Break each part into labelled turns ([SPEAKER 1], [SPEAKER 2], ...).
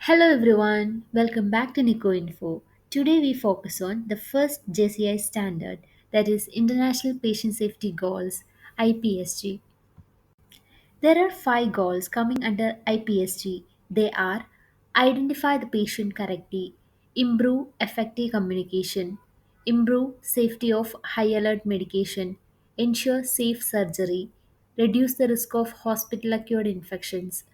[SPEAKER 1] Hello everyone, welcome back to Nico Info. Today we focus on the first JCI standard, that is International Patient Safety Goals IPSG. There are five goals coming under IPSG. They are identify the patient correctly, improve effective communication, improve safety of high alert medication, ensure safe surgery, reduce the risk of hospital acquired infections.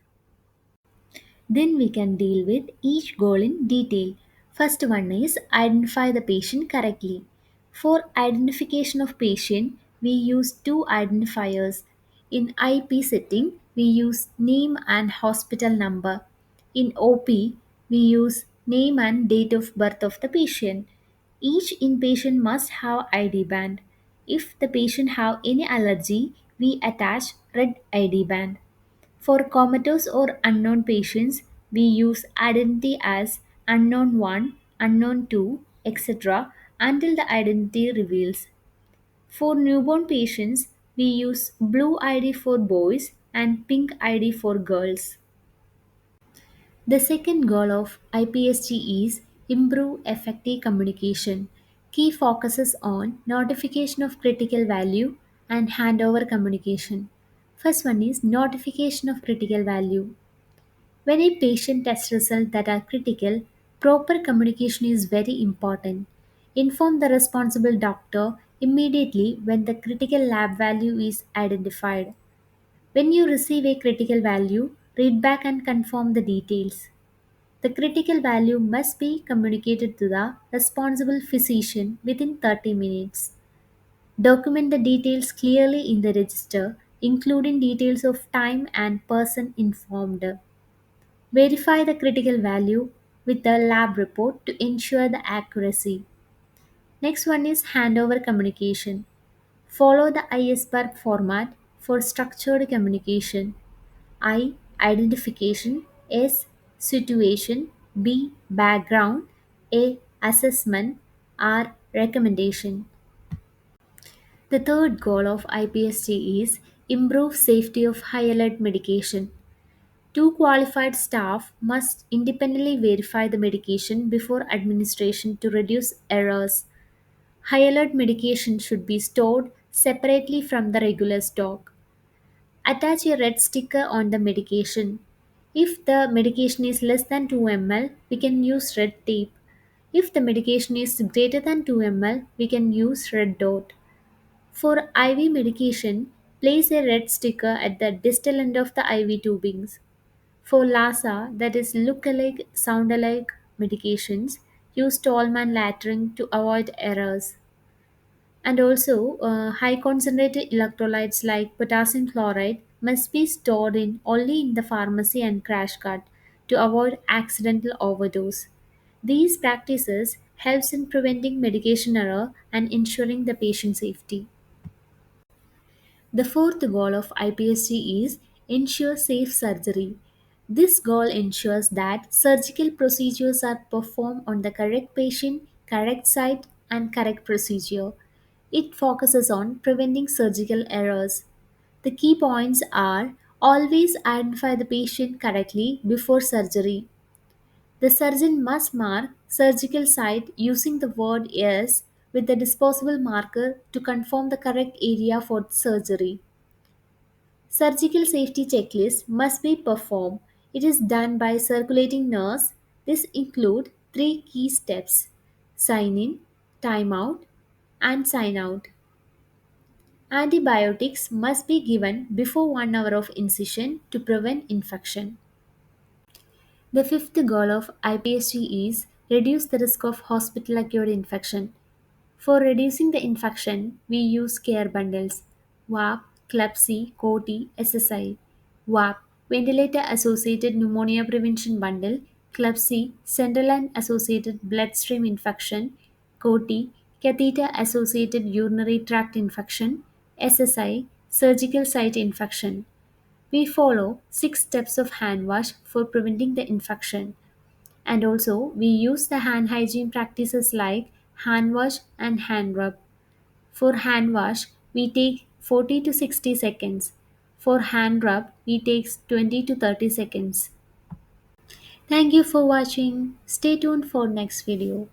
[SPEAKER 1] Then we can deal with each goal in detail. First one is identify the patient correctly. For identification of patient, we use two identifiers. In IP setting, we use name and hospital number. In OP, we use name and date of birth of the patient. Each inpatient must have ID band. If the patient have any allergy, we attach red ID band. For comatose or unknown patients, we use identity as unknown 1, unknown 2, etc. until the identity reveals. For newborn patients, we use blue ID for boys and pink ID for girls. The second goal of IPSG is improve effective communication. Key focuses on notification of critical value and handover communication. First one is notification of critical value. When a patient test results that are critical, proper communication is very important. Inform the responsible doctor immediately when the critical lab value is identified. When you receive a critical value, read back and confirm the details. The critical value must be communicated to the responsible physician within 30 minutes. Document the details clearly in the register, including details of time and person informed. Verify the critical value with the lab report to ensure the accuracy. Next one is handover communication. Follow the ISBAR format for structured communication. I identification, S situation, B background, A assessment, R recommendation. The third goal of IPSG is improve safety of high alert medication. Two qualified staff must independently verify the medication before administration to reduce errors. High alert medication should be stored separately from the regular stock. Attach a red sticker on the medication. If the medication is less than 2 ml, we can use red tape. If the medication is greater than 2 ml, we can use red dot. For IV medication, place a red sticker at the distal end of the IV tubings. For LASA, that is look alike, sound alike medications, use Tallman lettering to avoid errors. And also, high concentrated electrolytes like potassium chloride must be stored in only in the pharmacy and crash cart to avoid accidental overdose. These practices helps in preventing medication error and ensuring the patient safety. The fourth goal of IPSG is ensure safe surgery. This goal ensures that surgical procedures are performed on the correct patient, correct site, and correct procedure. It focuses on preventing surgical errors. The key points are always identify the patient correctly before surgery. The surgeon must mark surgical site using the word yes with the disposable marker to confirm the correct area for surgery. Surgical safety checklist must be performed. It is done by circulating nurse. This include three key steps: sign in, time out, and sign out. Antibiotics must be given before 1 hour of incision to prevent infection. The fifth goal of IPSG is reduce the risk of hospital acquired infection. For reducing the infection, we use care bundles: WAP, CLEPSI, COTI, SSI. WAP, Ventilator Associated Pneumonia Prevention Bundle; CLEPSI, Central and Associated Bloodstream Infection; COTI, Catheter Associated Urinary Tract Infection; SSI, Surgical Site Infection. We follow 6 steps of hand wash for preventing the infection. And also, we use the hand hygiene practices like hand wash and hand rub. For hand wash, we take 40 to 60 seconds. For hand rub, we take 20 to 30 seconds. Thank you for watching. Stay tuned for next video.